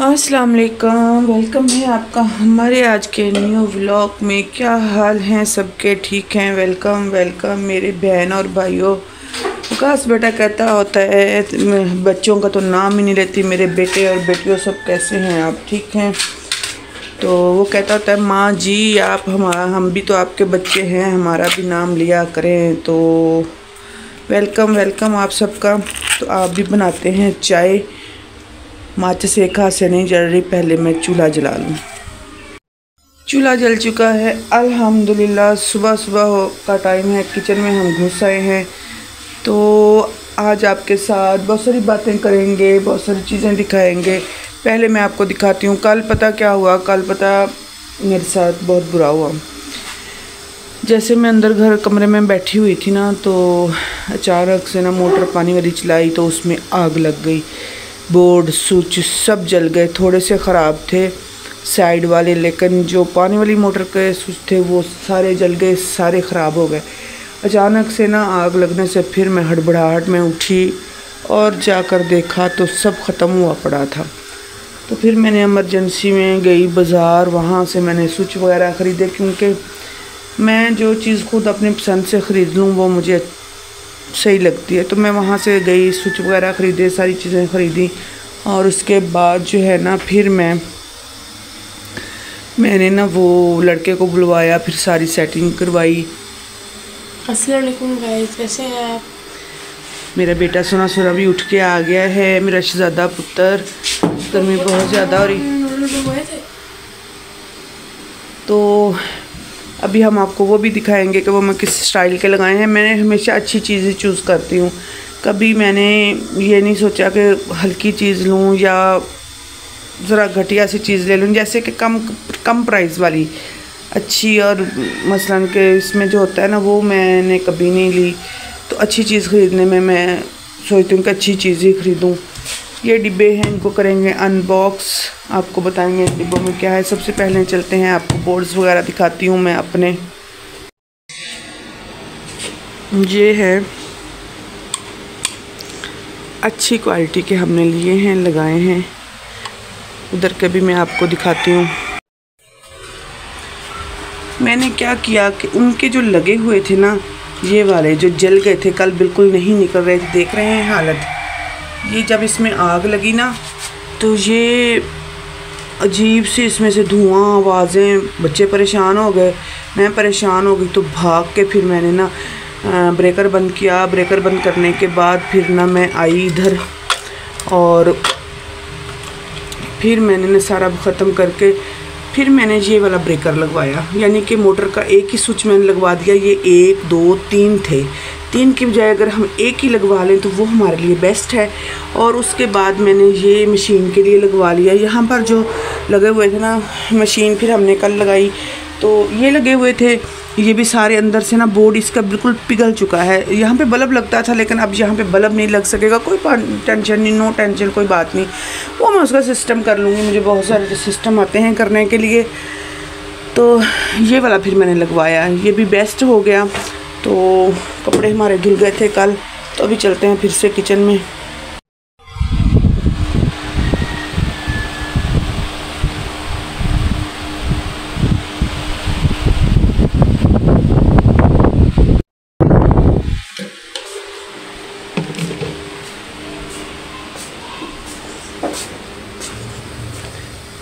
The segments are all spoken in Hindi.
अस्सलाम वालेकुम, वेलकम है आपका हमारे आज के न्यू व्लॉग में। क्या हाल हैं सबके? ठीक हैं? वेलकम वेलकम मेरे बहन और भाइयों। विकास बेटा कहता होता है, बच्चों का तो नाम ही नहीं लेती, मेरे बेटे और बेटियों सब कैसे हैं आप? ठीक हैं? तो वो कहता होता है, माँ जी आप हम भी तो आपके बच्चे हैं, हमारा भी नाम लिया करें। तो वेलकम वेलकम आप सबका। तो आप भी बनाते हैं चाय। माचिस एक हाथ से नहीं जल रही, पहले मैं चूल्हा जला लूँ। चूल्हा जल चुका है अल्हम्दुलिल्लाह। सुबह सुबह का टाइम है, किचन में हम घुस आए हैं। तो आज आपके साथ बहुत सारी बातें करेंगे, बहुत सारी चीज़ें दिखाएंगे। पहले मैं आपको दिखाती हूँ कल पता क्या हुआ। कल पता मेरे साथ बहुत बुरा हुआ। जैसे मैं अंदर घर कमरे में बैठी हुई थी ना, तो अचानक से ना मोटर पानी वाली चलाई तो उसमें आग लग गई। बोर्ड स्विच सब जल गए। थोड़े से ख़राब थे साइड वाले, लेकिन जो पानी वाली मोटर के स्विच थे वो सारे जल गए, सारे ख़राब हो गए। अचानक से ना आग लगने से फिर मैं हड़बड़ाहट में उठी और जाकर देखा तो सब ख़त्म हुआ पड़ा था। तो फिर मैंने इमरजेंसी में गई बाज़ार, वहाँ से मैंने स्विच वगैरह ख़रीदे, क्योंकि मैं जो चीज़ खुद अपने पसंद से ख़रीद लूँ वो मुझे सही लगती है। तो मैं वहाँ से गई, स्विच वगैरह ख़रीदे, सारी चीज़ें ख़रीदी। और उसके बाद जो है ना, फिर मैंने ना वो लड़के को बुलवाया, फिर सारी सेटिंग करवाई। अस्सलाम वालेकुम गाइस, कैसे हैं आप? मेरा बेटा सोना सोना भी उठ के आ गया है, मेरा शहज़ादा पुत्र। गर्मी बहुत ज़्यादा हो रही। तो अभी हम आपको वो भी दिखाएंगे कि वो मैं किस स्टाइल के लगाए हैं। मैंने हमेशा अच्छी चीज़ें चूज़ करती हूँ, कभी मैंने ये नहीं सोचा कि हल्की चीज़ लूँ या ज़रा घटिया सी चीज़ ले लूँ, जैसे कि कम प्राइस वाली अच्छी। और मसलन के इसमें जो होता है ना, वो मैंने कभी नहीं ली। तो अच्छी चीज़ ख़रीदने में मैं सोचती हूँ कि अच्छी चीज़ ही ख़रीदूँ। ये डिब्बे हैं, इनको करेंगे अनबॉक्स, आपको बताएंगे डिब्बों में क्या है। सबसे पहले चलते हैं, आपको बोर्ड्स वगैरह दिखाती हूँ मैं अपने। ये है अच्छी क्वालिटी के हमने लिए हैं, लगाए हैं। उधर के भी मैं आपको दिखाती हूँ। मैंने क्या किया कि उनके जो लगे हुए थे ना, ये वाले जो जल गए थे कल, बिल्कुल नहीं निकल रहे थे, देख रहे हैं हालत। ये जब इसमें आग लगी ना, तो ये अजीब सी इसमें से धुआं, आवाज़ें, बच्चे परेशान हो गए, मैं परेशान हो गई। तो भाग के फिर मैंने ना ब्रेकर बंद किया। ब्रेकर बंद करने के बाद फिर ना मैं आई इधर, और फिर मैंने ना सारा ख़त्म करके फिर मैंने ये वाला ब्रेकर लगवाया। यानी कि मोटर का एक ही स्विच मैंने लगवा दिया। ये 1 2 3 थे, 3 की बजाय अगर हम एक ही लगवा लें तो वो हमारे लिए बेस्ट है। और उसके बाद मैंने ये मशीन के लिए लगवा लिया। यहाँ पर जो लगे हुए थे ना मशीन, फिर हमने कल लगाई तो ये लगे हुए थे, ये भी सारे अंदर से ना बोर्ड इसका बिल्कुल पिघल चुका है। यहाँ पे बल्ब लगता था, लेकिन अब यहाँ पे बल्ब नहीं लग सकेगा। कोई टेंशन नहीं, नो टेंशन, कोई बात नहीं, वो मैं उसका सिस्टम कर लूँगी। मुझे बहुत सारे सिस्टम आते हैं करने के लिए। तो ये वाला फिर मैंने लगवाया, ये भी बेस्ट हो गया। तो कपड़े हमारे धुल गए थे कल, तो अभी चलते हैं फिर से किचन में।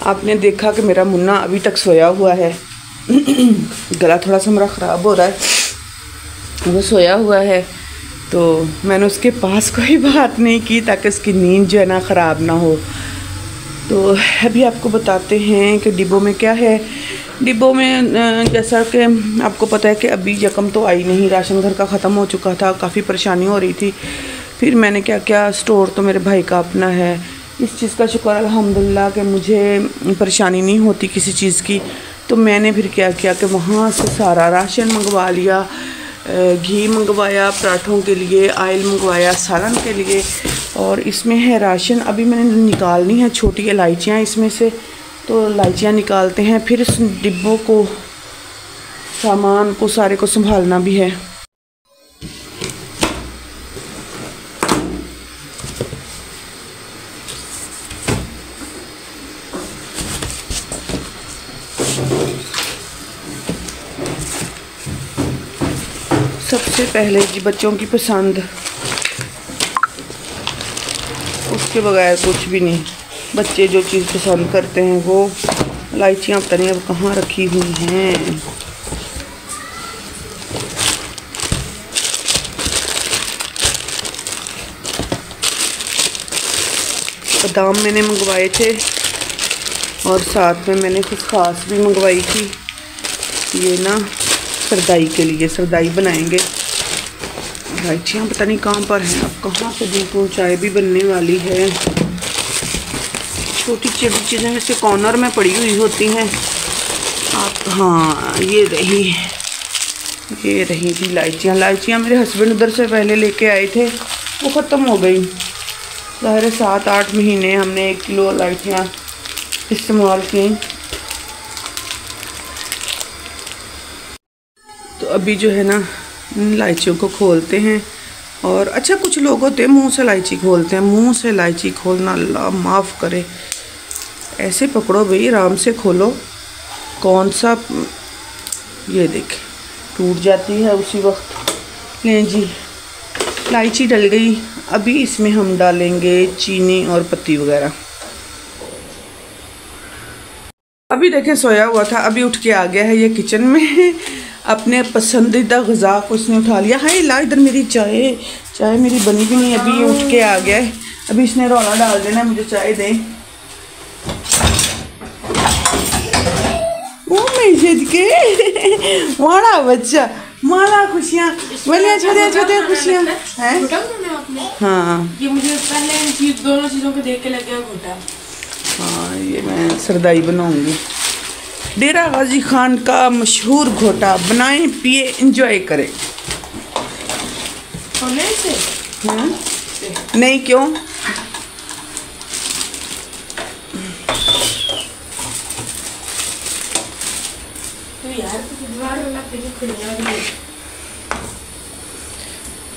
आपने देखा कि मेरा मुन्ना अभी तक सोया हुआ है। गला थोड़ा सा मेरा ख़राब हो रहा है, वो सोया हुआ है। तो मैंने उसके पास कोई बात नहीं की ताकि उसकी नींद जो है ना ख़राब ना हो। तो अभी आपको बताते हैं कि डिब्बों में क्या है। डिब्बों में जैसा कि आपको पता है कि अभी यकम तो आई नहीं, राशन घर का ख़त्म हो चुका था, काफ़ी परेशानी हो रही थी। फिर मैंने क्या किया, स्टोर तो मेरे भाई का अपना है, इस चीज़ का शुक्र अल्हम्दुलिल्लाह कि मुझे परेशानी नहीं होती किसी चीज़ की। तो मैंने फिर क्या किया कि वहाँ से सारा राशन मंगवा लिया, घी मंगवाया पराठों के लिए, आयल मंगवाया सालन के लिए। और इसमें है राशन। अभी मैंने निकालनी है छोटी इलायचियाँ इसमें से, तो इलायचियाँ निकालते हैं। फिर इस डिब्बों को, सामान को सारे को संभालना भी है। सबसे पहले जी बच्चों की पसंद, उसके बगैर कुछ भी नहीं। बच्चे जो चीज़ पसंद करते हैं वो, इलायचियाँ पता नहीं अब कहाँ रखी हुई हैं। बादाम मैंने मंगवाए थे और साथ में मैंने खसखस भी मंगवाई थी। ये ना सरदाई के लिए, सरदाई बनाएंगे। इलायचियाँ पता नहीं कहाँ पर हैं, अब कहाँ से दूँ। चाय भी बनने वाली है। छोटी छोटी चीज़ें वैसे कॉर्नर में पड़ी हुई होती हैं। आप हाँ, ये रही थी इलायचियाँ। इलायचियाँ मेरे हस्बैंड उधर से पहले लेके आए थे, वो ख़त्म हो गई। ज़ाहिर है 7-8 महीने हमने 1 किलो इलायचियाँ इस्तेमाल की। तो अभी जो है ना इलायचियों को खोलते हैं। और अच्छा, कुछ लोग होते हैं मुंह से इलायची खोलते हैं। मुंह से इलायची खोलना अल्लाह माफ़ करे। ऐसे पकड़ो भाई, आराम से खोलो। कौन सा, ये देखें टूट जाती है उसी वक्त। लें जी, इलायची डल गई। अभी इसमें हम डालेंगे चीनी और पत्ती वगैरह। अभी देखें सोया हुआ था, अभी उठ के आ गया है ये किचन में। अपने पसंदीदा ग़िज़ा को इसने उठा लिया। हाय ला इधर मेरी चाय मेरी बनी भी नहीं, अभी ये उठ के आ गया है। अभी इसने रौला डाल देना मुझे चाय दें। ओ मैसेज के मारा बच्चा, मारा खुशियाँ बोलिए, छोटे खुशियाँ हैं। हाँ, ये मुझे पहले इन चीज दोनों चीज़ों को देख के लग गया घोटा। हाँ, ये मैं सरदाई बनाऊंगी। डेरा गाजी खान का मशहूर घोटा, बनाएं पिए एंजॉय करें। से? नहीं क्यों, तो यार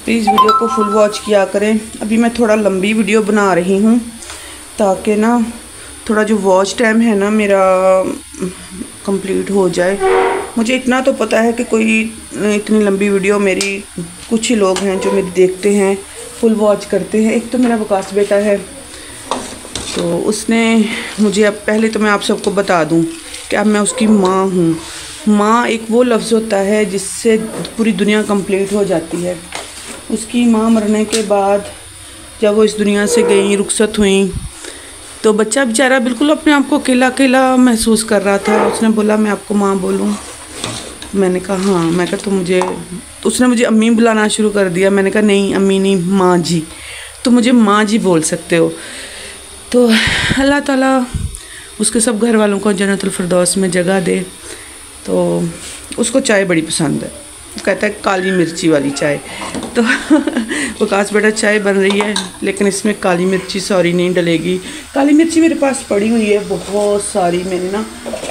प्लीज़ वीडियो को फुल वॉच किया करें। अभी मैं थोड़ा लंबी वीडियो बना रही हूँ ताकि ना थोड़ा जो वॉच टाइम है ना मेरा कंप्लीट हो जाए। मुझे इतना तो पता है कि कोई इतनी लंबी वीडियो मेरी, कुछ ही लोग हैं जो मेरी देखते हैं, फुल वॉच करते हैं। एक तो मेरा वकास बेटा है, तो उसने मुझे, अब पहले तो मैं आप सबको बता दूं कि अब मैं उसकी माँ हूँ। माँ एक वो लफ्ज़ होता है जिससे पूरी दुनिया कंप्लीट हो जाती है। उसकी माँ मरने के बाद जब वो इस दुनिया से गई, रुखसत हुई, तो बच्चा बेचारा बिल्कुल अपने आप को अकेला अकेला महसूस कर रहा था। उसने बोला मैं आपको माँ बोलूँ? मैंने कहा हाँ। मैं कहा तो मुझे, उसने मुझे अम्मी बुलाना शुरू कर दिया। मैंने कहा नहीं अम्मी नहीं, माँ जी। तो मुझे माँ जी बोल सकते हो। तो अल्लाह ताला उसके सब घर वालों को जन्नतुल फिरदौस में जगह दे। तो उसको चाय बड़ी पसंद है, कहता है काली मिर्ची वाली चाय। तो वकास बेटा चाय बन रही है, लेकिन इसमें काली मिर्ची सॉरी नहीं डलेगी। काली मिर्ची मेरे पास पड़ी हुई है बहुत सारी, मैंने ना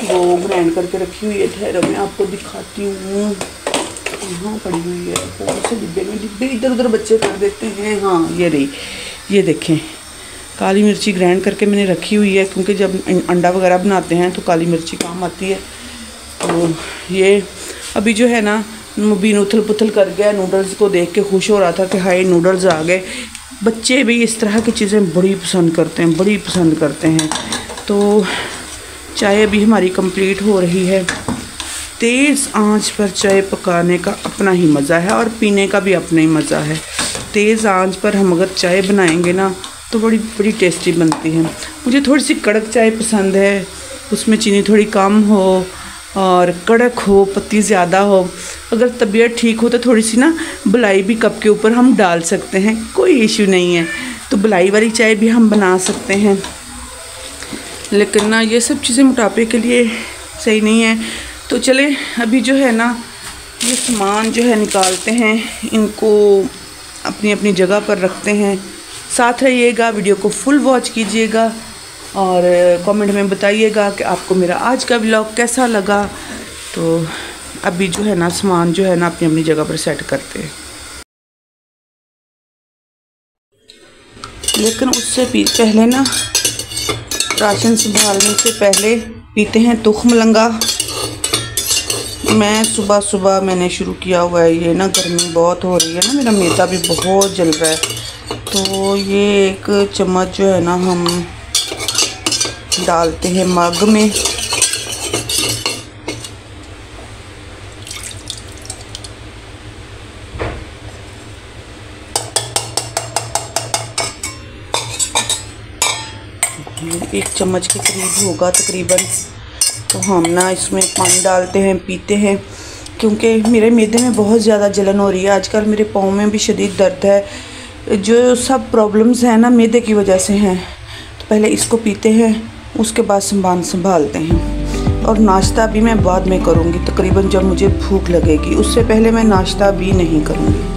वो ग्राइंड करके रखी हुई है। ठहरो मैं आपको दिखाती हूँ, यहाँ पड़ी हुई है। कौन से डिब्बे में, डिब्बे इधर उधर बच्चे कर देते हैं। हाँ ये रही, ये देखें काली मिर्ची ग्राइंड करके मैंने रखी हुई है, क्योंकि जब अंडा वगैरह बनाते हैं तो काली मिर्ची काम आती है। तो ये अभी जो है ना मुबीन उथल पुथल कर गया, नूडल्स को देख के खुश हो रहा था कि हाय नूडल्स आ गए। बच्चे भी इस तरह की चीज़ें बड़ी पसंद करते हैं, बड़ी पसंद करते हैं। तो चाय अभी हमारी कंप्लीट हो रही है। तेज़ आंच पर चाय पकाने का अपना ही मज़ा है और पीने का भी अपना ही मज़ा है। तेज़ आंच पर हम अगर चाय बनाएंगे ना तो बड़ी बड़ी टेस्टी बनती है। मुझे थोड़ी सी कड़क चाय पसंद है, उसमें चीनी थोड़ी कम हो और कड़क हो, पत्ती ज़्यादा हो। अगर तबीयत ठीक हो तो थोड़ी सी ना बुलाई भी कप के ऊपर हम डाल सकते हैं, कोई इशू नहीं है। तो बुलाई वाली चाय भी हम बना सकते हैं, लेकिन ना ये सब चीज़ें मोटापे के लिए सही नहीं है। तो चले अभी जो है ना ये सामान जो है निकालते हैं, इनको अपनी अपनी जगह पर रखते हैं। साथ रहिएगा, वीडियो को फुल वॉच कीजिएगा और कमेंट में बताइएगा कि आपको मेरा आज का व्लॉग कैसा लगा। तो अभी जो है ना सामान जो है ना अपनी अपनी जगह पर सेट करते हैं। लेकिन उससे भी पहले ना, राशन संभालने से पहले पीते हैं तुख मलंगा। मैं सुबह सुबह मैंने शुरू किया हुआ है, ये ना गर्मी बहुत हो रही है ना, मेरा मैदा भी बहुत जल रहा है, तो ये 1 चम्मच जो है ना हम डालते हैं मग में। एक चम्मच के करीब होगा तकरीबन। तो हम ना इसमें पानी डालते हैं, पीते हैं, क्योंकि मेरे मैदे में बहुत ज़्यादा जलन हो रही है आजकल। मेरे पाँव में भी शदीद दर्द है। जो सब प्रॉब्लम्स हैं ना मैदे की वजह से हैं। तो पहले इसको पीते हैं, उसके बाद संभालते हैं। और नाश्ता भी मैं बाद में करूँगी, तकरीबन जब मुझे भूख लगेगी, उससे पहले मैं नाश्ता भी नहीं करूँगी।